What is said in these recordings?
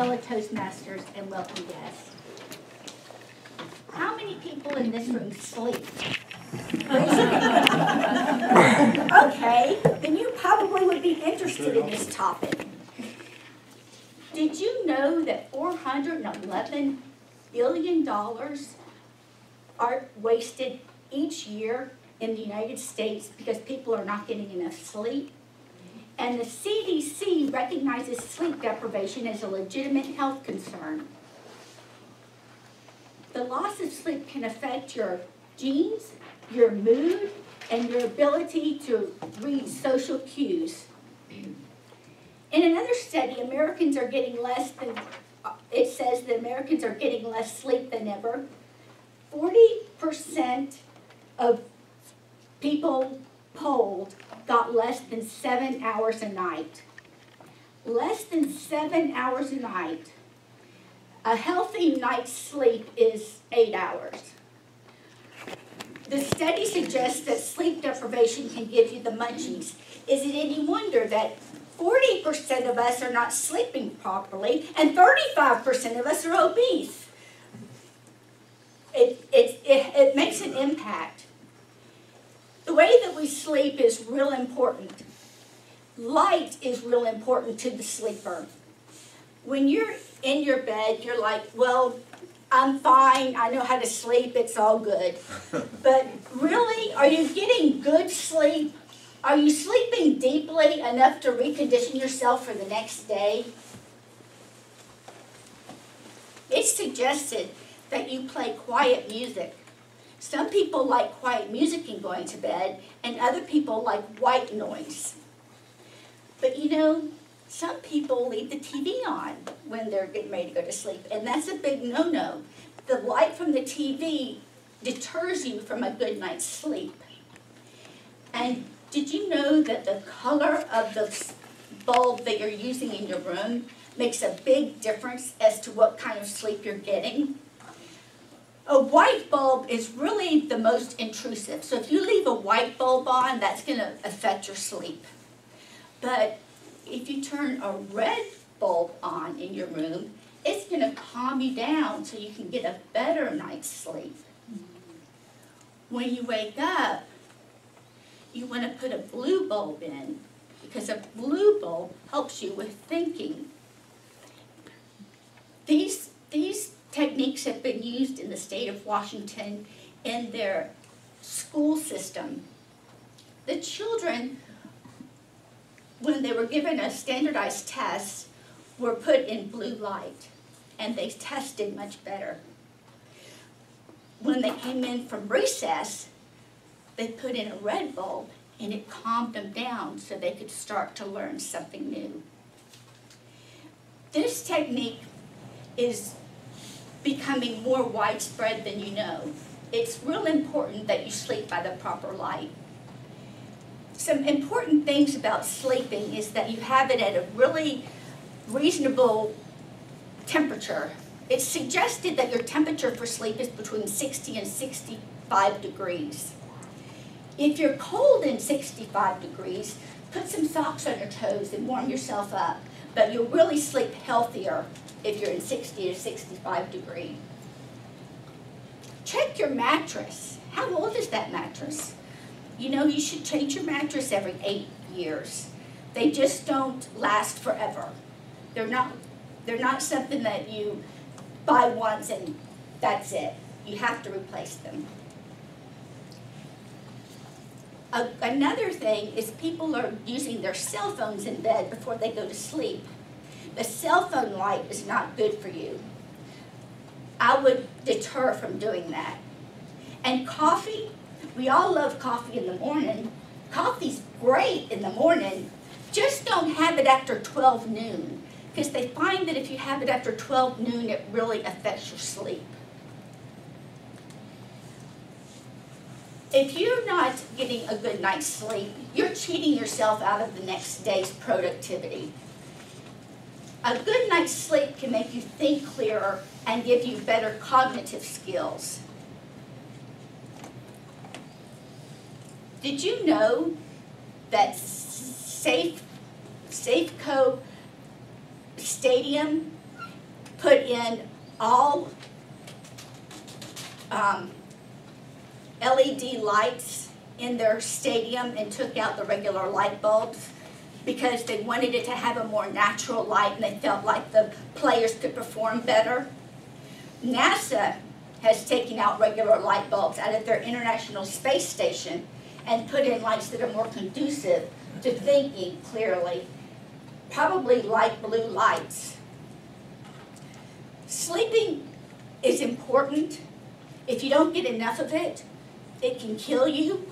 fellow Toastmasters, and welcome guests. How many people in this room sleep? Okay, then you probably would be interested in this topic. Did you know that $411 billion are wasted each year in the United States because people are not getting enough sleep? And the CDC recognizes sleep deprivation as a legitimate health concern. The loss of sleep can affect your genes, your mood, and your ability to read social cues. In another study, Americans are getting less than, it says that Americans are getting less sleep than ever. 40% of people polled got less than 7 hours a night. Less than 7 hours a night. A healthy night's sleep is 8 hours. The study suggests that sleep deprivation can give you the munchies. Is it any wonder that 40% of us are not sleeping properly and 35% of us are obese? It makes an impact. The way that we sleep is real important. Light is real important to the sleeper. When you're in your bed, you're like, well, I'm fine, I know how to sleep, it's all good. But really, are you getting good sleep? Are you sleeping deeply enough to recondition yourself for the next day? It's suggested that you play quiet music. Some people like quiet music in going to bed, and other people like white noise. But you know, some people leave the TV on when they're getting ready to go to sleep, and that's a big no-no. The light from the TV deters you from a good night's sleep. And did you know that the color of the bulb that you're using in your room makes a big difference as to what kind of sleep you're getting? A white bulb is really the most intrusive. So if you leave a white bulb on, that's going to affect your sleep. But if you turn a red bulb on in your room, it's going to calm you down so you can get a better night's sleep. When you wake up, you want to put a blue bulb in because a blue bulb helps you with thinking. These techniques have been used in the state of Washington in their school system. The children, when they were given a standardized test, were put in blue light, and they tested much better. When they came in from recess, they put in a red bulb, and it calmed them down so they could start to learn something new. This technique is becoming more widespread than you know. It's real important that you sleep by the proper light. Some important things about sleeping is that you have it at a really reasonable temperature. It's suggested that your temperature for sleep is between 60 and 65 degrees. If you're cold in 65 degrees, put some socks on your toes and warm yourself up, but you'll really sleep healthier if you're in 60 to 65 degrees. Check your mattress. How old is that mattress? You know, you should change your mattress every 8 years. They just don't last forever. They're not something that you buy once and that's it. You have to replace them. Another thing is people are using their cell phones in bed before they go to sleep. The cell phone light is not good for you. I would deter from doing that. And coffee, we all love coffee in the morning. Coffee's great in the morning. Just don't have it after 12 noon, because they find that if you have it after 12 noon, it really affects your sleep. If you're not getting a good night's sleep, you're cheating yourself out of the next day's productivity. A good night's sleep can make you think clearer and give you better cognitive skills. Did you know that Safeco Stadium put in all LED lights in their stadium and took out the regular light bulbs because they wanted it to have a more natural light and they felt like the players could perform better. NASA has taken out regular light bulbs out of their International Space Station and put in lights that are more conducive to thinking clearly, probably light blue lights. Sleeping is important. If you don't get enough of it, it can kill you.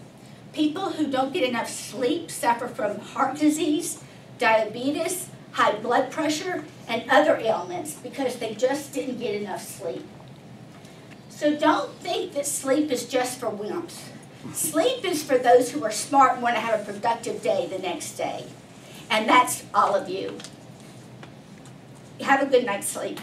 People who don't get enough sleep suffer from heart disease, diabetes, high blood pressure, and other ailments because they just didn't get enough sleep. So don't think that sleep is just for wimps. Sleep is for those who are smart and want to have a productive day the next day. And that's all of you. Have a good night's sleep.